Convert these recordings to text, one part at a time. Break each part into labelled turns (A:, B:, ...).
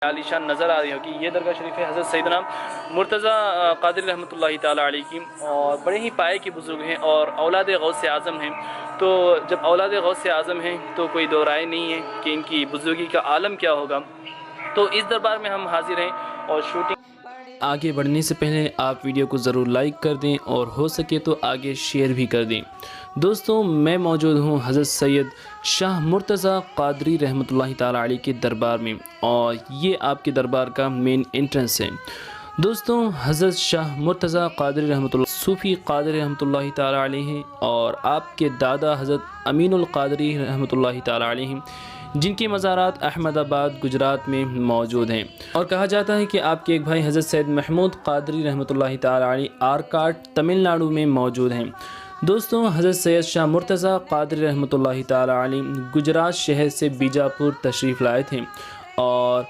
A: عالیشان نظر آ رہی ہوگی، یہ درگاہ شریف ہے حضرت سیدنا مرتضیٰ قادری رحمۃ اللہ تعالیٰ علیہ کی، اور بڑے ہی پائے کے بزرگ ہیں اور اولاد غوث اعظم ہیں۔ تو جب اولاد غوث اعظم ہیں تو کوئی دو رائے نہیں ہے کہ ان کی بزرگی کا عالم کیا ہوگا۔ تو اس دربار میں ہم حاضر ہیں اور شوٹنگ آگے بڑھنے سے پہلے آپ ویڈیو کو ضرور لائک کر دیں اور ہو سکے تو آگے شیئر بھی کر دیں۔ دوستوں، میں موجود ہوں حضرت سید شاہ مرتضیٰ قادری رحمۃ اللہ تعالیٰ علیہ کے دربار میں، اور یہ آپ کے دربار کا مین انٹرنس ہے۔ دوستوں، حضرت شاہ مرتضیٰ قادری رحمۃ اللہ صوفی قادری رحمۃ اللہ تعالیٰ علیہ ہیں، اور آپ کے دادا حضرت امین القادری رحمۃ اللہ تعالیٰ علیہ ہیں، جن کی مزارات احمد آباد گجرات میں موجود ہیں۔ اور کہا جاتا ہے کہ آپ کے ایک بھائی حضرت سید محمود قادری رحمۃ اللہ تعالیٰ علیہ آرکاٹ تمل ناڈو میں موجود ہیں۔ دوستوں، حضرت سید شاہ مرتضیٰ قادری رحمۃ اللہ تعالیٰ علیہ گجرات شہر سے بیجاپور تشریف لائے تھے، اور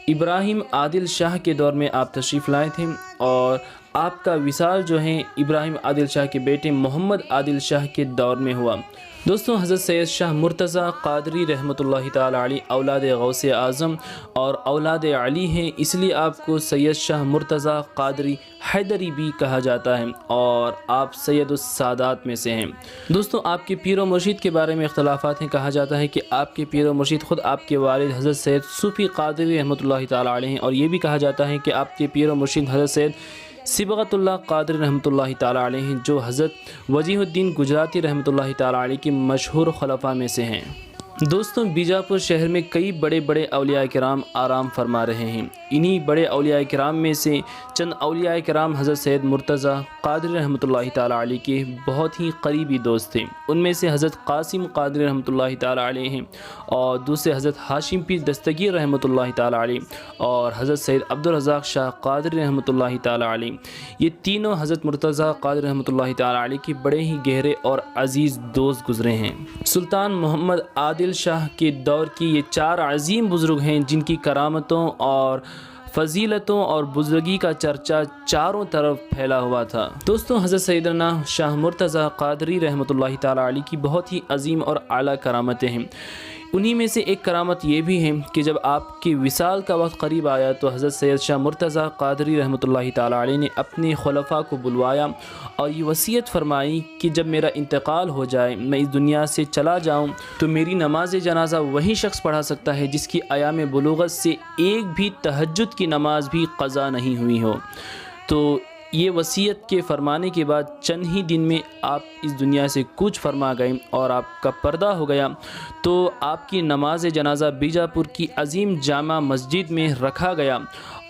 A: ابراہیم عادل شاہ کے دور میں آپ تشریف لائے تھے، اور آپ کا وصال جو ہے ابراہیم عادل شاہ کے بیٹے محمد عادل شاہ کے دور میں ہوا۔ دوستوں، حضرت سید شاہ مرتضیٰ قادری رحمۃ اللہ تعالیٰ علیہ اولاد غوث اعظم اور اولاد علی ہیں، اس لیے آپ کو سید شاہ مرتضیٰ قادری حیدری بھی کہا جاتا ہے، اور آپ سید السادات میں سے ہیں۔ دوستوں، آپ کے پیر و مرشد کے بارے میں اختلافات ہیں۔ کہا جاتا ہے کہ آپ کے پیر و مرشد خود آپ کے والد حضرت سید صوفی قادری رحمۃ اللہ تعالیٰ علیہ ہیں، اور یہ بھی کہا جاتا ہے کہ آپ کے پیر و مرشد حضرت سید صبغت اللہ قادری رحمۃ اللہ تعالیٰ علیہ ہیں، جو حضرت وجیہ الدین گجراتی رحمۃ اللہ تعالیٰ علیہ کی مشہور خلفاء میں سے ہیں۔ دوستوں، بیجاپور شہر میں کئی بڑے بڑے اولیاء کرام آرام فرما رہے ہیں۔ انہی بڑے اولیاء کرام میں سے چند اولیاء کرام حضرت سید مرتضیٰ قادری رحمۃ اللہ تعالیٰ علیہ کے بہت ہی قریبی دوست تھے۔ ان میں سے حضرت قاسم قادری رحمۃ اللہ تعالیٰ علیہ ہیں، اور دوسرے حضرت ہاشم پیر دستگیر رحمۃ اللہ تعالیٰ علیہ، اور حضرت سید عبدالرزاق شاہ قادری رحمۃ اللہ تعالیٰ علیہ۔ یہ تینوں حضرت مرتضیٰ قادری رحمۃ اللہ تعالیٰ علیہ کے بڑے ہی گہرے اور عزیز دوست گزرے ہیں۔ سلطان محمد عادل شاہ کے دور کی یہ چار عظیم بزرگ ہیں، جن کی کرامتوں اور فضیلتوں اور بزرگی کا چرچا چاروں طرف پھیلا ہوا تھا۔ دوستوں، حضرت سیدنا شاہ مرتضیٰ قادری رحمۃ اللہ تعالیٰ علیہ کی بہت ہی عظیم اور اعلیٰ کرامتیں ہیں۔ انہی میں سے ایک کرامت یہ بھی ہے کہ جب آپ کی وصال کا وقت قریب آیا تو حضرت سید شاہ مرتضیٰ قادری رحمۃ اللہ تعالیٰ علیہ نے اپنے خلفاء کو بلوایا اور یہ وصیت فرمائی کہ جب میرا انتقال ہو جائے، میں اس دنیا سے چلا جاؤں، تو میری نماز جنازہ وہی شخص پڑھا سکتا ہے جس کی ایام بلوغت سے ایک بھی تہجد کی نماز بھی قضا نہیں ہوئی ہو۔ تو یہ وصیت کے فرمانے کے بعد چند ہی دن میں آپ اس دنیا سے کوچ فرما گئے اور آپ کا پردہ ہو گیا، تو آپ کی نماز جنازہ بیجاپور کی عظیم جامع مسجد میں رکھا گیا،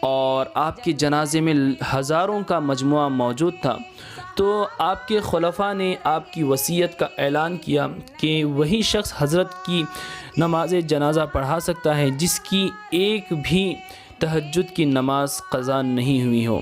A: اور آپ کے جنازے میں ہزاروں کا مجموعہ موجود تھا۔ تو آپ کے خلفاء نے آپ کی وصیت کا اعلان کیا کہ وہی شخص حضرت کی نماز جنازہ پڑھا سکتا ہے جس کی ایک بھی تہجد کی نماز قضا نہیں ہوئی ہو۔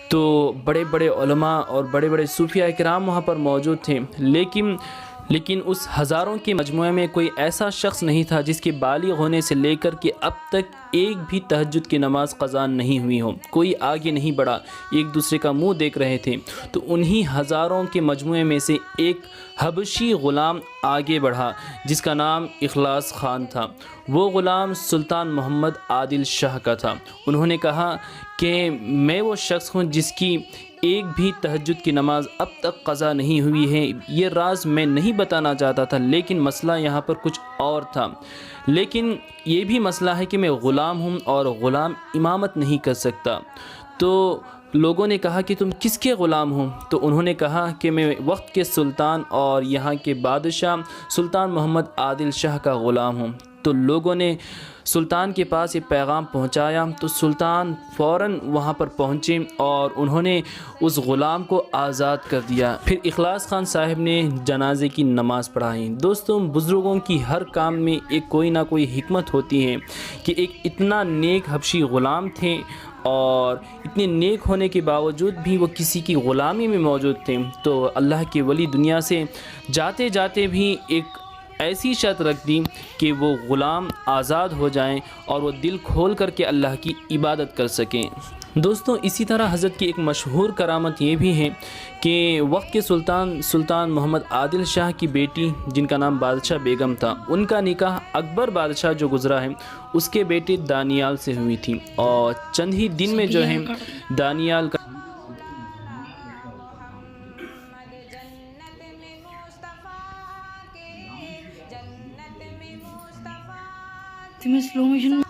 A: تو بڑے بڑے علماء اور بڑے بڑے صوفیاء کرام وہاں پر موجود تھے، لیکن اس ہزاروں کے مجموعے میں کوئی ایسا شخص نہیں تھا جس کے بالغ ہونے سے لے کر کے اب تک ایک بھی تہجد کی نماز قضا نہیں ہوئی ہو۔ کوئی آگے نہیں بڑھا، ایک دوسرے کا منہ دیکھ رہے تھے۔ تو انہی ہزاروں کے مجموعے میں سے ایک حبشی غلام آگے بڑھا جس کا نام اخلاص خان تھا۔ وہ غلام سلطان محمد عادل شاہ کا تھا۔ انہوں نے کہا کہ میں وہ شخص ہوں جس کی ایک بھی تہجد کی نماز اب تک قضا نہیں ہوئی ہے۔ یہ راز میں نہیں بتانا چاہتا تھا، لیکن مسئلہ یہاں پر کچھ اور تھا۔ لیکن یہ بھی مسئلہ ہے کہ میں غلام ہوں اور غلام امامت نہیں کر سکتا۔ تو لوگوں نے کہا کہ تم کس کے غلام ہو؟ تو انہوں نے کہا کہ میں وقت کے سلطان اور یہاں کے بادشاہ سلطان محمد عادل شاہ کا غلام ہوں۔ تو لوگوں نے سلطان کے پاس یہ پیغام پہنچایا، تو سلطان فوراً وہاں پر پہنچے اور انہوں نے اس غلام کو آزاد کر دیا۔ پھر اخلاص خان صاحب نے جنازے کی نماز پڑھائی۔ دوستوں، بزرگوں کی ہر کام میں ایک کوئی نہ کوئی حکمت ہوتی ہے کہ ایک اتنا نیک حبشی غلام تھے، اور اتنے نیک ہونے کے باوجود بھی وہ کسی کی غلامی میں موجود تھے۔ تو اللہ کے ولی دنیا سے جاتے جاتے بھی ایک ایسی شرط رکھ دی کہ وہ غلام آزاد ہو جائیں اور وہ دل کھول کر کے اللہ کی عبادت کر سکیں۔ دوستوں اسی طرح حضرت کی ایک مشہور کرامت یہ بھی ہے کہ وقت کے سلطان محمد عادل شاہ کی بیٹی جن کا نام بادشاہ بیگم تھا، ان کا نکاح اکبر بادشاہ جو گزرا ہے اس کے بیٹے دانیال سے ہوئی تھی، اور چند ہی دن میں جو ہے دانیال کا
B: تمہیں سلو موشن